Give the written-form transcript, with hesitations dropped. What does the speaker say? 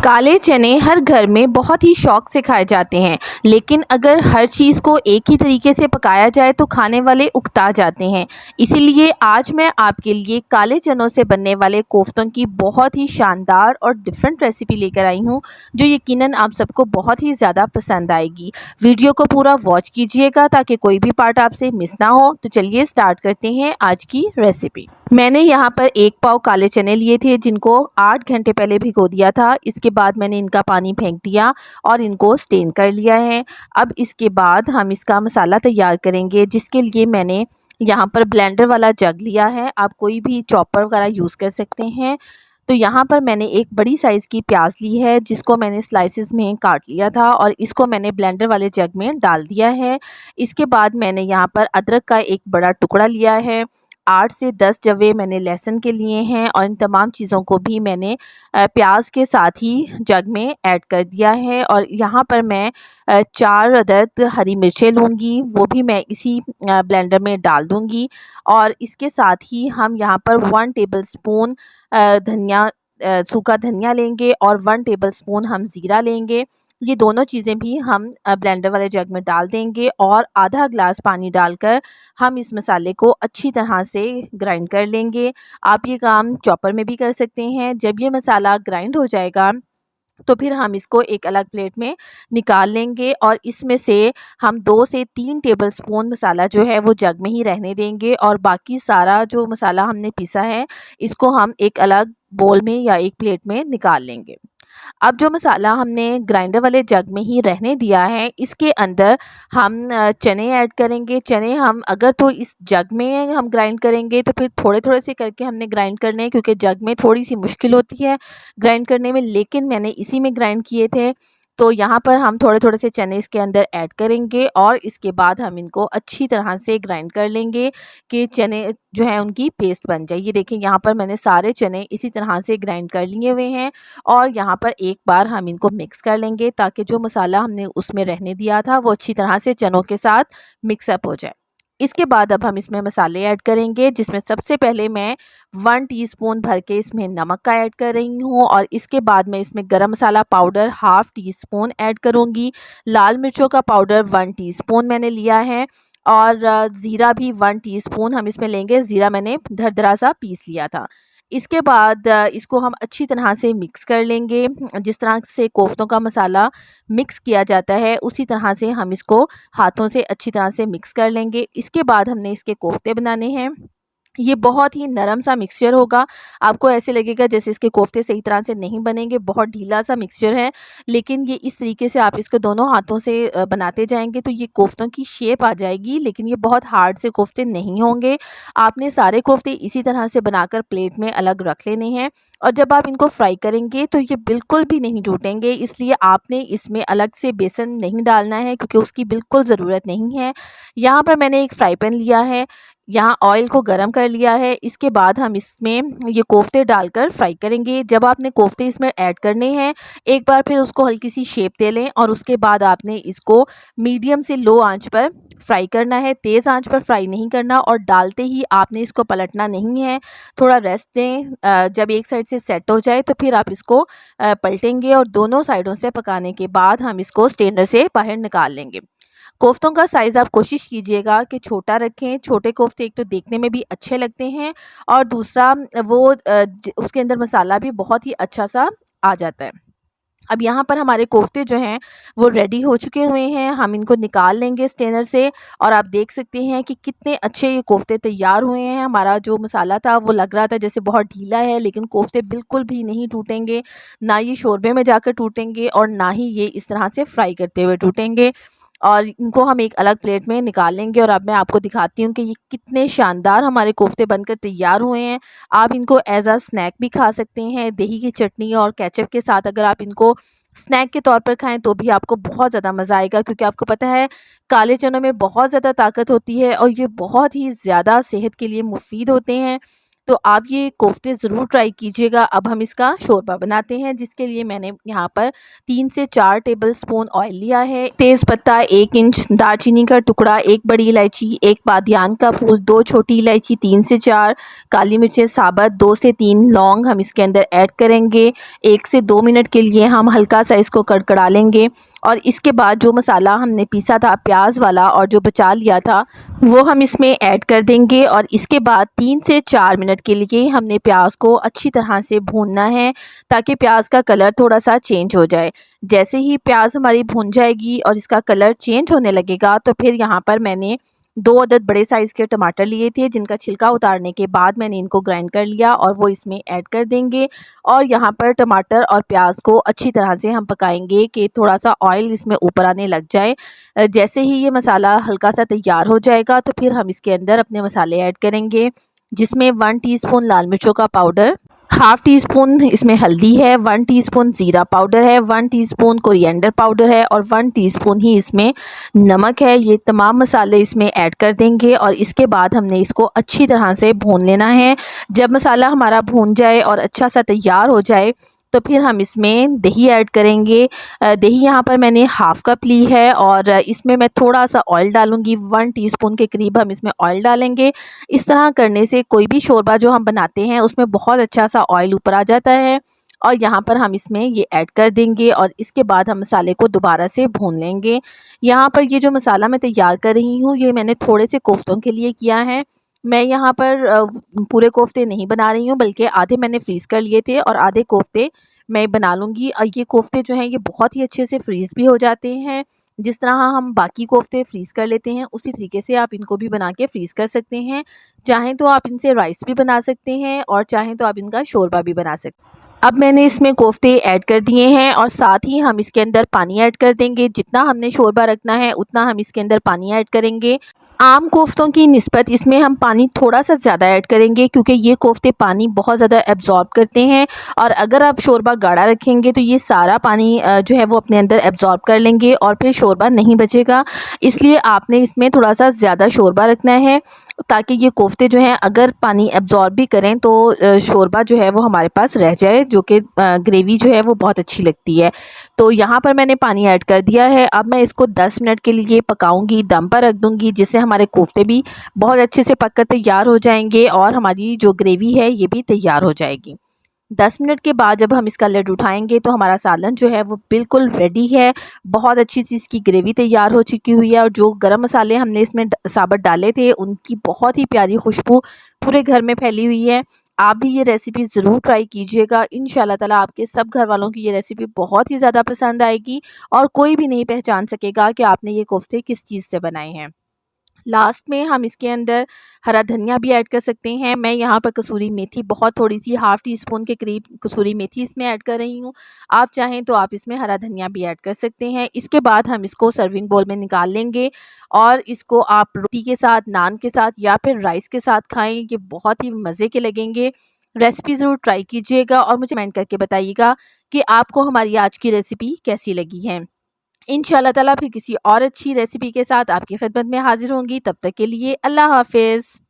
काले चने हर घर में बहुत ही शौक से खाए जाते हैं, लेकिन अगर हर चीज़ को एक ही तरीके से पकाया जाए तो खाने वाले उकता जाते हैं। इसीलिए आज मैं आपके लिए काले चनों से बनने वाले कोफ्तों की बहुत ही शानदार और डिफरेंट रेसिपी लेकर आई हूँ, जो यकीनन आप सबको बहुत ही ज़्यादा पसंद आएगी। वीडियो को पूरा वॉच कीजिएगा ताकि कोई भी पार्ट आपसे मिस ना हो। तो चलिए स्टार्ट करते हैं आज की रेसिपी। मैंने यहाँ पर 1 पाव काले चने लिए थे, जिनको 8 घंटे पहले भिगो दिया था। इसके बाद मैंने इनका पानी फेंक दिया और इनको स्टेन कर लिया है। अब इसके बाद हम इसका मसाला तैयार करेंगे, जिसके लिए मैंने यहाँ पर ब्लेंडर वाला जग लिया है। आप कोई भी चॉपर वगैरह यूज़ कर सकते हैं। तो यहाँ पर मैंने एक बड़ी साइज़ की प्याज ली है, जिसको मैंने स्लाइसेस में काट लिया था और इसको मैंने ब्लेंडर वाले जग में डाल दिया है। इसके बाद मैंने यहाँ पर अदरक का एक बड़ा टुकड़ा लिया है। 8 से 10 जवे मैंने लहसुन के लिए हैं और इन तमाम चीज़ों को भी मैंने प्याज के साथ ही जग में ऐड कर दिया है। और यहाँ पर मैं 4 अदद हरी मिर्चें लूँगी, वो भी मैं इसी ब्लेंडर में डाल दूँगी। और इसके साथ ही हम यहाँ पर 1 टेबलस्पून सूखा धनिया लेंगे और 1 टेबलस्पून हम ज़ीरा लेंगे। ये दोनों चीज़ें भी हम ब्लेंडर वाले जग में डाल देंगे और आधा ग्लास पानी डालकर हम इस मसाले को अच्छी तरह से ग्राइंड कर लेंगे। आप ये काम चॉपर में भी कर सकते हैं। जब ये मसाला ग्राइंड हो जाएगा तो फिर हम इसको एक अलग प्लेट में निकाल लेंगे और इसमें से हम 2 से 3 टेबलस्पून मसाला जो है वो जग में ही रहने देंगे और बाकी सारा जो मसाला हमने पीसा है इसको हम एक अलग बोल में या एक प्लेट में निकाल लेंगे। अब जो मसाला हमने ग्राइंडर वाले जग में ही रहने दिया है, इसके अंदर हम चने ऐड करेंगे। चने हम अगर तो इस जग में हम ग्राइंड करेंगे तो फिर थोड़े-थोड़े से करके हमने ग्राइंड करने हैं, क्योंकि जग में थोड़ी-सी मुश्किल होती है ग्राइंड करने में, लेकिन मैंने इसी में ग्राइंड किए थे। तो यहाँ पर हम थोड़े-थोड़े से चने इसके अंदर ऐड करेंगे और इसके बाद हम इनको अच्छी तरह से ग्राइंड कर लेंगे कि चने जो है उनकी पेस्ट बन जाए। ये देखिए, यहाँ पर मैंने सारे चने इसी तरह से ग्राइंड कर लिए हुए हैं और यहाँ पर एक बार हम इनको मिक्स कर लेंगे ताकि जो मसाला हमने उसमें रहने दिया था वो अच्छी तरह से चनों के साथ मिक्स अप हो जाए। इसके बाद अब हम इसमें मसाले ऐड करेंगे, जिसमें सबसे पहले मैं 1 टीस्पून भर के इसमें नमक का ऐड कर रही हूँ और इसके बाद मैं इसमें गरम मसाला पाउडर ½ टीस्पून ऐड करूँगी। लाल मिर्चों का पाउडर 1 टीस्पून मैंने लिया है और ज़ीरा भी 1 टीस्पून हम इसमें लेंगे। ज़ीरा मैंने दरदरा सा पीस लिया था। इसके बाद इसको हम अच्छी तरह से मिक्स कर लेंगे। जिस तरह से कोफ्तों का मसाला मिक्स किया जाता है, उसी तरह से हम इसको हाथों से अच्छी तरह से मिक्स कर लेंगे। इसके बाद हमने इसके कोफ्ते बनाने हैं। ये बहुत ही नरम सा मिक्सचर होगा। आपको ऐसे लगेगा जैसे इसके कोफ्ते सही तरह से नहीं बनेंगे, बहुत ढीला सा मिक्सचर है। लेकिन ये इस तरीके से आप इसको दोनों हाथों से बनाते जाएँगे तो ये कोफ्तों की शेप आ जाएगी, लेकिन ये बहुत हार्ड से कोफ्ते नहीं होंगे। आपने सारे कोफ्ते इसी तरह से बनाकर प्लेट में अलग रख लेने हैं और जब आप इनको फ्राई करेंगे तो ये बिल्कुल भी नहीं टूटेंगे, इसलिए आपने इसमें अलग से बेसन नहीं डालना है, क्योंकि उसकी बिल्कुल ज़रूरत नहीं है। यहाँ पर मैंने एक फ्राई पैन लिया है, यहाँ ऑयल को गरम कर लिया है। इसके बाद हम इसमें ये कोफ्ते डालकर फ्राई करेंगे। जब आपने कोफ्ते इसमें ऐड करने हैं, एक बार फिर उसको हल्की सी शेप दे लें और उसके बाद आपने इसको मीडियम से लो आंच पर फ्राई करना है। तेज़ आंच पर फ्राई नहीं करना और डालते ही आपने इसको पलटना नहीं है। थोड़ा रेस्ट दें। जब एक साइड से सेट हो जाए तो फिर आप इसको पलटेंगे और दोनों साइडों से पकाने के बाद हम इसको स्ट्रेनर से बाहर निकाल लेंगे। कोफ्तों का साइज़ आप कोशिश कीजिएगा कि छोटा रखें। छोटे कोफ्ते एक तो देखने में भी अच्छे लगते हैं और दूसरा वो उसके अंदर मसाला भी बहुत ही अच्छा सा आ जाता है। अब यहाँ पर हमारे कोफ्ते जो हैं वो रेडी हो चुके हुए हैं। हम इनको निकाल लेंगे स्ट्रेनर से और आप देख सकते हैं कि कितने अच्छे ये कोफ्ते तैयार हुए हैं। हमारा जो मसाला था वो लग रहा था जैसे बहुत ढीला है, लेकिन कोफ्ते बिल्कुल भी नहीं टूटेंगे। ना ये शोरबे में जाकर टूटेंगे और ना ही ये इस तरह से फ्राई करते हुए टूटेंगे। और इनको हम एक अलग प्लेट में निकाल लेंगे और अब मैं आपको दिखाती हूँ कि ये कितने शानदार हमारे कोफ्ते बनकर तैयार हुए हैं। आप इनको एज़ अ स्नैक भी खा सकते हैं, दही की चटनी और केचप के साथ। अगर आप इनको स्नैक के तौर पर खाएं तो भी आपको बहुत ज़्यादा मज़ा आएगा, क्योंकि आपको पता है काले चनों में बहुत ज़्यादा ताकत होती है और ये बहुत ही ज़्यादा सेहत के लिए मुफीद होते हैं। तो आप ये कोफ्ते ज़रूर ट्राई कीजिएगा। अब हम इसका शोरबा बनाते हैं, जिसके लिए मैंने यहाँ पर 3 से 4 टेबलस्पून ऑयल लिया है, तेज़पत्ता 1 इंच, दालचीनी का टुकड़ा, 1 बड़ी इलायची, 1 बादियान का फूल, 2 छोटी इलायची, 3 से 4 काली मिर्चें साबुत, 2 से 3 लौंग हम इसके अंदर ऐड करेंगे। 1 से 2 मिनट के लिए हम हल्का सा इसको कड़कड़ा लेंगे और इसके बाद जो मसाला हमने पीसा था प्याज वाला और जो बचा लिया था, वो हम इसमें ऐड कर देंगे और इसके बाद 3 से 4 मिनट के लिए हमने प्याज को अच्छी तरह से भूनना है, ताकि प्याज का कलर थोड़ा सा चेंज हो जाए। जैसे ही प्याज हमारी भून जाएगी और इसका कलर चेंज होने लगेगा, तो फिर यहाँ पर मैंने 2 अदद बड़े साइज़ के टमाटर लिए थे, जिनका छिलका उतारने के बाद मैंने इनको ग्राइंड कर लिया और वो इसमें ऐड कर देंगे। और यहाँ पर टमाटर और प्याज को अच्छी तरह से हम पकाएंगे कि थोड़ा सा ऑयल इसमें ऊपर आने लग जाए। जैसे ही ये मसाला हल्का सा तैयार हो जाएगा, तो फिर हम इसके अंदर अपने मसाले ऐड करेंगे, जिसमें 1 टीस्पून लाल मिर्चों का पाउडर, हाफ़ टी स्पून इसमें हल्दी है, 1 टीस्पून ज़ीरा पाउडर है, 1 टीस्पून कोरिएंडर पाउडर है और 1 टीस्पून ही इसमें नमक है। ये तमाम मसाले इसमें ऐड कर देंगे और इसके बाद हमने इसको अच्छी तरह से भून लेना है। जब मसाला हमारा भून जाए और अच्छा सा तैयार हो जाए, तो फिर हम इसमें दही ऐड करेंगे। दही यहाँ पर मैंने हाफ़ कप ली है और इसमें मैं थोड़ा सा ऑयल डालूँगी, 1 टीस्पून के करीब हम इसमें ऑयल डालेंगे। इस तरह करने से कोई भी शोरबा जो हम बनाते हैं उसमें बहुत अच्छा सा ऑयल ऊपर आ जाता है। और यहाँ पर हम इसमें ये ऐड कर देंगे और इसके बाद हम मसाले को दोबारा से भून लेंगे। यहाँ पर ये जो मसाला मैं तैयार कर रही हूँ, ये मैंने थोड़े से कोफ्तों के लिए किया है। मैं यहाँ पर पूरे कोफ्ते नहीं बना रही हूँ, बल्कि आधे मैंने फ्रीज़ कर लिए थे और आधे कोफ्ते मैं बना लूँगी। और ये कोफ्ते जो हैं ये बहुत ही अच्छे से फ्रीज़ भी हो जाते हैं। जिस तरह हम बाकी कोफ्ते फ्रीज़ कर लेते हैं, उसी तरीके से आप इनको भी बना के फ्रीज़ कर सकते हैं। चाहें तो आप इनसे राइस भी बना सकते हैं और चाहें तो आप इनका शोरबा भी बना सकते हैं। अब मैंने इसमें कोफ्ते ऐड कर दिए हैं और साथ ही हम इसके अंदर पानी ऐड कर देंगे। जितना हमने शोरबा रखना है उतना हम इसके अंदर पानी ऐड करेंगे। आम कोफ्तों की निस्बत इसमें हम पानी थोड़ा-सा ज़्यादा ऐड करेंगे, क्योंकि ये कोफ्ते पानी बहुत ज़्यादा एब्ज़ॉर्ब करते हैं और अगर आप शोरबा गाढ़ा रखेंगे तो ये सारा पानी जो है वो अपने अंदर एब्ज़ॉर्ब कर लेंगे और फिर शोरबा नहीं बचेगा। इसलिए आपने इसमें थोड़ा-सा ज़्यादा शोरबा रखना है, ताकि ये कोफ्ते जो हैं अगर पानी एब्ज़ॉर्ब भी करें तो शोरबा जो है वो हमारे पास रह जाए, जो कि ग्रेवी जो है वो बहुत अच्छी लगती है। तो यहाँ पर मैंने पानी ऐड कर दिया है। अब मैं इसको 10 मिनट के लिए पकाऊंगी, दम पर रख दूंगी, जिससे हमारे कोफ्ते भी बहुत अच्छे से पककर तैयार हो जाएंगे और हमारी जो ग्रेवी है ये भी तैयार हो जाएगी। 10 मिनट के बाद जब हम इसका लिड उठाएंगे तो हमारा सालन जो है वो बिल्कुल रेडी है। बहुत अच्छी सी इसकी ग्रेवी तैयार हो चुकी हुई है और जो गरम मसाले हमने इसमें साबुत डाले थे उनकी बहुत ही प्यारी खुशबू पूरे घर में फैली हुई है। आप भी ये रेसिपी ज़रूर ट्राई कीजिएगा। इंशाल्लाह ताला आपके सब घर वालों की ये रेसिपी बहुत ही ज़्यादा पसंद आएगी और कोई भी नहीं पहचान सकेगा कि आपने ये कोफ्ते किस चीज़ से बनाए हैं। लास्ट में हम इसके अंदर हरा धनिया भी ऐड कर सकते हैं। मैं यहाँ पर कसूरी मेथी बहुत थोड़ी-सी हाफ़ टी स्पून के करीब कसूरी मेथी इसमें ऐड कर रही हूँ। आप चाहें तो आप इसमें हरा धनिया भी ऐड कर सकते हैं। इसके बाद हम इसको सर्विंग बोल में निकाल लेंगे और इसको आप रोटी के साथ, नान के साथ या फिर राइस के साथ खाएँ। ये बहुत ही मज़े के लगेंगे। रेसिपी ज़रूर ट्राई कीजिएगा और मुझे कमेंट करके बताइएगा कि आपको हमारी आज की रेसिपी कैसी लगी है। इंशाल्लाह ताला फिर किसी और अच्छी रेसिपी के साथ आपकी खिदमत में हाज़िर होंगी। तब तक के लिए अल्लाह हाफ़िज़।